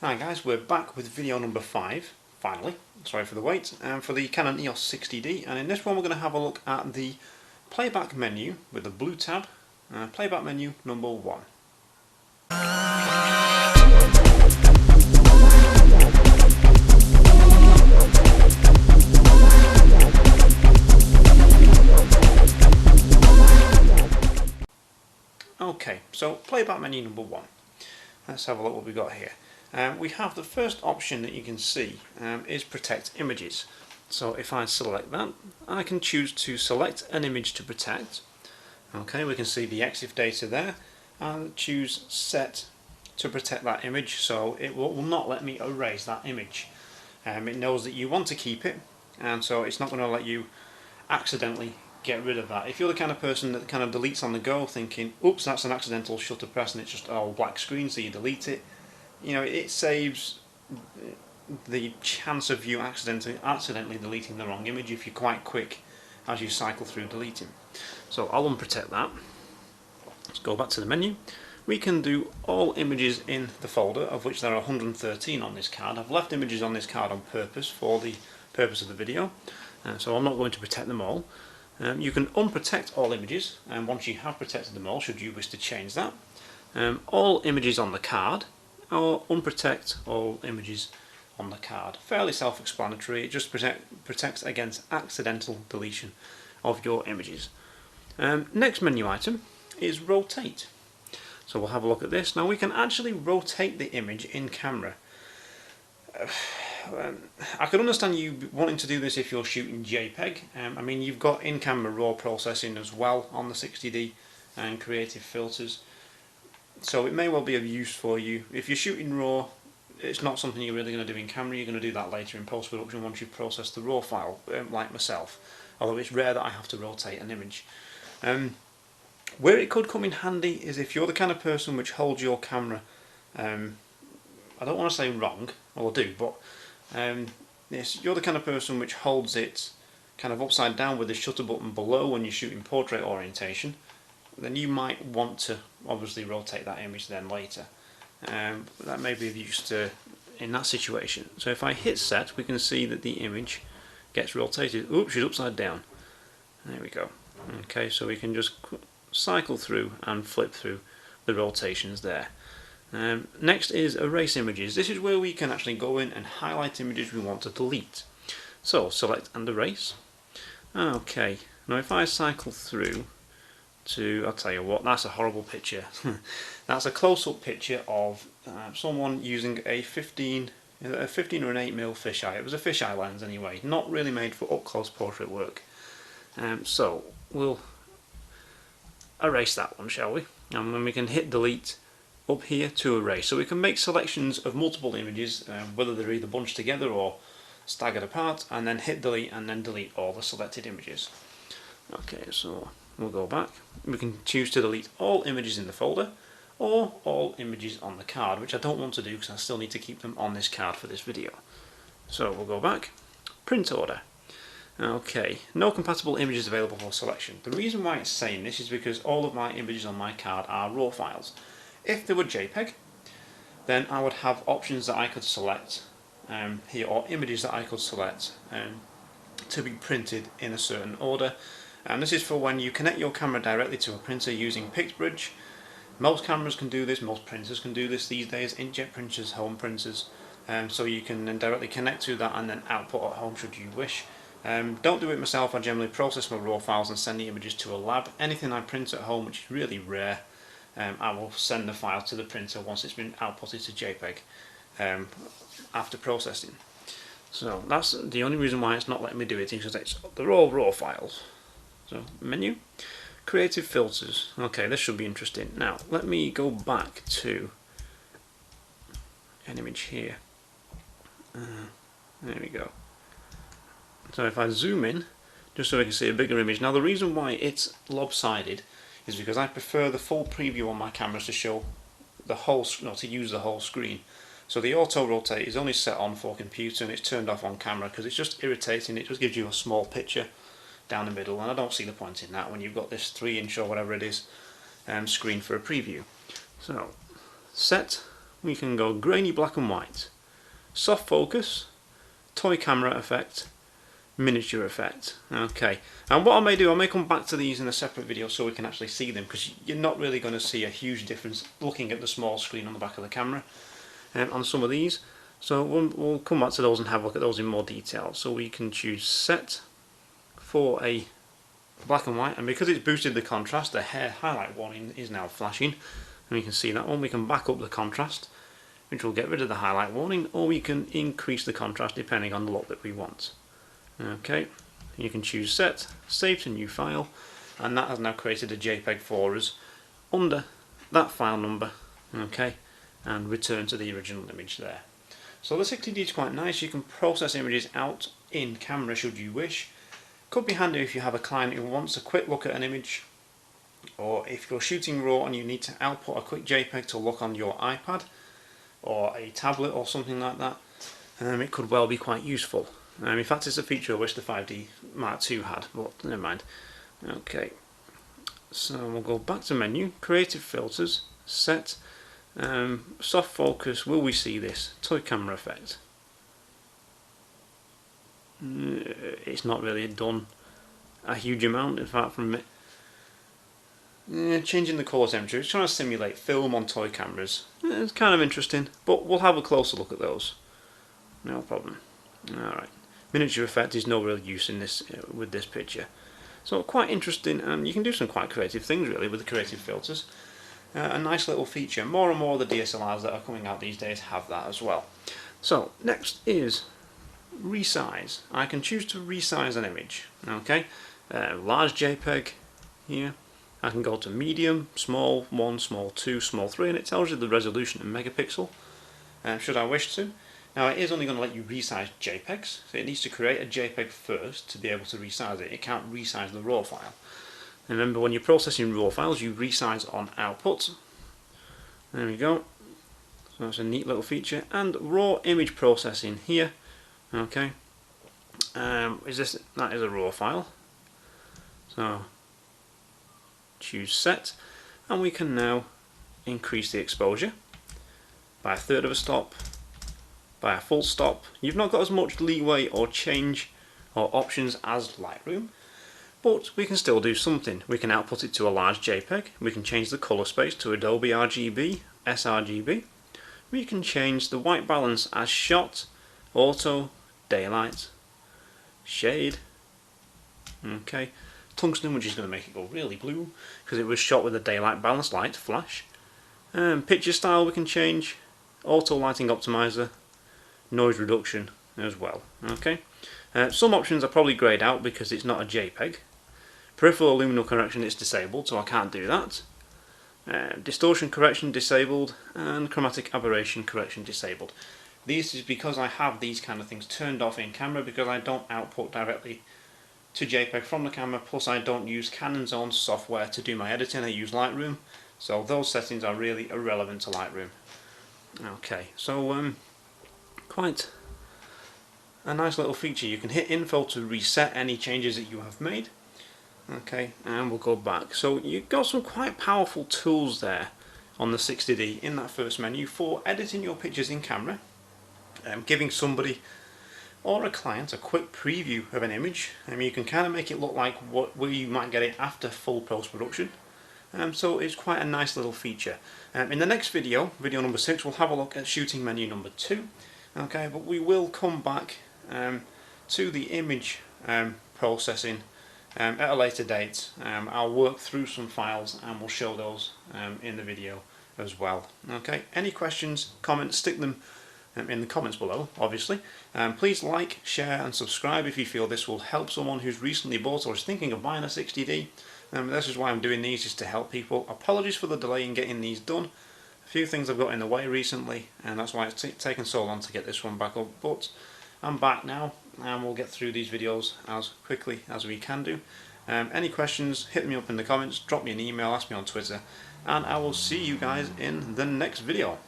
Hi guys, we're back with video number 5, finally, sorry for the wait, for the Canon EOS 60D, and in this one we're going to have a look at the playback menu with the blue tab, playback menu number 1. Okay, so playback menu number 1. Let's have a look what we've got here. We have the first option that you can see is protect images. So if I select that, I can choose to select an image to protect. Okay, we can see the EXIF data there, and choose set to protect that image, so it will not let me erase that image. It knows that you want to keep it, and so it's not going to let you accidentally get rid of that. If you're the kind of person that kind of deletes on the go, thinking, oops, that's an accidental shutter press and it's just all black screen, so you delete it, you know, it saves the chance of you accidentally deleting the wrong image if you're quite quick as you cycle through deleting. So I'll unprotect that. Let's go back to the menu. We can do all images in the folder, of which there are 113 on this card. I've left images on this card on purpose for the purpose of the video, so I'm not going to protect them all. You can unprotect all images, and once you have protected them all, should you wish to change that. All images on the card, or unprotect all images on the card. Fairly self-explanatory. It just protects against accidental deletion of your images. Next menu item is rotate. So we'll have a look at this. Now we can actually rotate the image in camera. I can understand you wanting to do this if you're shooting JPEG. I mean, you've got in-camera RAW processing as well on the 60D and creative filters, so it may well be of use for you. If you're shooting RAW, it's not something you're really going to do in camera. You're going to do that later in post-production once you've processed the RAW file, like myself, although it's rare that I have to rotate an image. Where it could come in handy is if you're the kind of person which holds your camera, I don't want to say wrong, well I do, but yes, you're the kind of person which holds it kind of upside down with the shutter button below when you're shooting portrait orientation, then you might want to obviously rotate that image then later. That may be of use in that situation. So if I hit set, we can see that the image gets rotated. Oops, she's upside down. There we go. Okay, so we can just cycle through and flip through the rotations there. Next is erase images. This is where we can actually go in and highlight images we want to delete. So select and erase. Okay, now if I cycle through to, I'll tell you what, that's a horrible picture. That's a close-up picture of someone using a 15 or an 8mm fisheye. It was a fisheye lens anyway, not really made for up-close portrait work. So we'll erase that one, shall we? And then we can hit delete up here to erase. So we can make selections of multiple images, whether they're either bunched together or staggered apart, and then hit delete and then delete all the selected images. Okay, so we'll go back. We can choose to delete all images in the folder or all images on the card, which I don't want to do because I still need to keep them on this card for this video. So we'll go back, print order. Okay, no compatible images available for selection. The reason why it's saying this is because all of my images on my card are RAW files. If they were JPEG, then I would have options that I could select here, or images that I could select to be printed in a certain order. And this is for when you connect your camera directly to a printer using Pixapro. Most cameras can do this, most printers can do this these days, inkjet printers, home printers, so you can then directly connect to that and then output at home should you wish. Don't do it myself. I generally process my RAW files and send the images to a lab. Anything I print at home, which is really rare, I will send the file to the printer once it's been outputted to JPEG after processing. So that's the only reason why it's not letting me do it, because they're all RAW files. So menu, creative filters. Okay, this should be interesting. Now let me go back to an image here. There we go. So if I zoom in, just so we can see a bigger image. Now the reason why it's lopsided is because I prefer the full preview on my cameras to show the whole, to use the whole screen. So the auto rotate is only set on for computer and it's turned off on camera because it's just irritating. It just gives you a small picture down the middle, and I don't see the point in that when you've got this 3" or whatever it is screen for a preview. So set we can go grainy black and white, soft focus, toy camera effect, miniature effect. Okay, and what I may do, I may come back to these in a separate video so we can actually see them, because you're not really going to see a huge difference looking at the small screen on the back of the camera on some of these. So we'll come back to those and have a look at those in more detail. So we can choose set for a black and white, and because it's boosted the contrast, the hair highlight warning is now flashing, and we can see that one. We can back up the contrast, which will get rid of the highlight warning, or we can increase the contrast depending on the look that we want. Okay, you can choose set, save to new file, and that has now created a JPEG for us under that file number. Okay, and return to the original image there. So the 60D is quite nice. You can process images out in camera should you wish. Could be handy if you have a client who wants a quick look at an image, or if you're shooting raw and you need to output a quick JPEG to look on your iPad or a tablet or something like that. It could well be quite useful. In fact, it's a feature I wish the 5D Mark II had, but never mind. Okay, so we'll go back to menu, creative filters, set, soft focus. Will we see this? Toy camera effect. It's not really done a huge amount, in fact, from it. Changing the colour temperature, it's trying to simulate film on toy cameras. It's kind of interesting, but we'll have a closer look at those. No problem. Alright, miniature effect is no real use in this with this picture. So quite interesting, and you can do some quite creative things really with the creative filters. A nice little feature. More and more of the DSLRs that are coming out these days have that as well. So next is resize. I can choose to resize an image. Okay, large JPEG here. I can go to medium, small 1, small 2, small 3, and it tells you the resolution in megapixel, should I wish to. Now it is only going to let you resize JPEGs, so it needs to create a JPEG first to be able to resize it. It can't resize the raw file. And remember, when you're processing raw files, you resize on output. There we go. So that's a neat little feature. And raw image processing here. Okay. That is a raw file. So choose set, and we can now increase the exposure by 1/3 of a stop, by a full stop. You've not got as much leeway or change or options as Lightroom, but we can still do something. We can output it to a large JPEG. We can change the color space to Adobe RGB, sRGB. We can change the white balance as shot, auto, daylight, shade. Okay. Tungsten, which is going to make it go really blue because it was shot with a daylight balance, light flash. Picture style we can change, auto lighting optimizer, noise reduction as well. Okay, some options are probably grayed out because it's not a JPEG. Peripheral luminal correction is disabled, so I can't do that. Distortion correction disabled, and chromatic aberration correction disabled. This is because I have these kind of things turned off in camera because I don't output directly to JPEG from the camera, plus I don't use Canon's own software to do my editing. I use Lightroom, so those settings are really irrelevant to Lightroom. Okay, so quite a nice little feature. You can hit info to reset any changes that you have made. Okay, and we'll go back. So you've got some quite powerful tools there on the 60D in that first menu for editing your pictures in camera, giving somebody or a client a quick preview of an image. You can kind of make it look like what we might get it after full post-production. So it's quite a nice little feature. In the next video, video number 6, we'll have a look at shooting menu number 2. Okay, but we will come back to the image processing at a later date. I'll work through some files and we'll show those in the video as well. Okay, any questions, comments, stick them in the comments below, obviously. Please like, share and subscribe if you feel this will help someone who's recently bought or is thinking of buying a 60D. This is why I'm doing these, is to help people. Apologies for the delay in getting these done. A few things have got in the way recently, and that's why it's taken so long to get this one back up, but I'm back now and we'll get through these videos as quickly as we can do. Any questions, hit me up in the comments, drop me an email, ask me on Twitter, and I will see you guys in the next video.